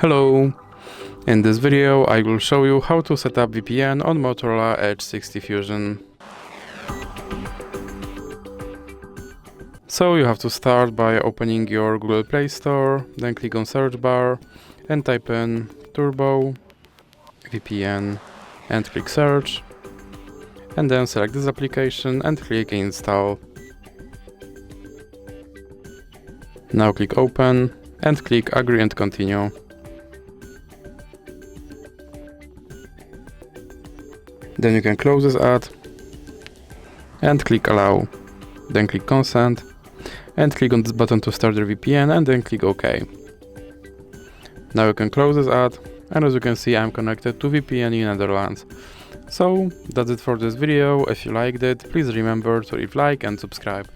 Hello! In this video I will show you how to set up VPN on Motorola Edge 60 Fusion. So you have to start by opening your Google Play Store, then click on search bar and type in Turbo VPN and click search, and then select this application and click install. Now click open and click agree and continue. Then you can close this ad and click allow. Then click consent and click on this button to start the VPN and then click OK. Now you can close this ad, and as you can see I'm connected to VPN in Netherlands. So that's it for this video. If you liked it, please remember to leave like and subscribe.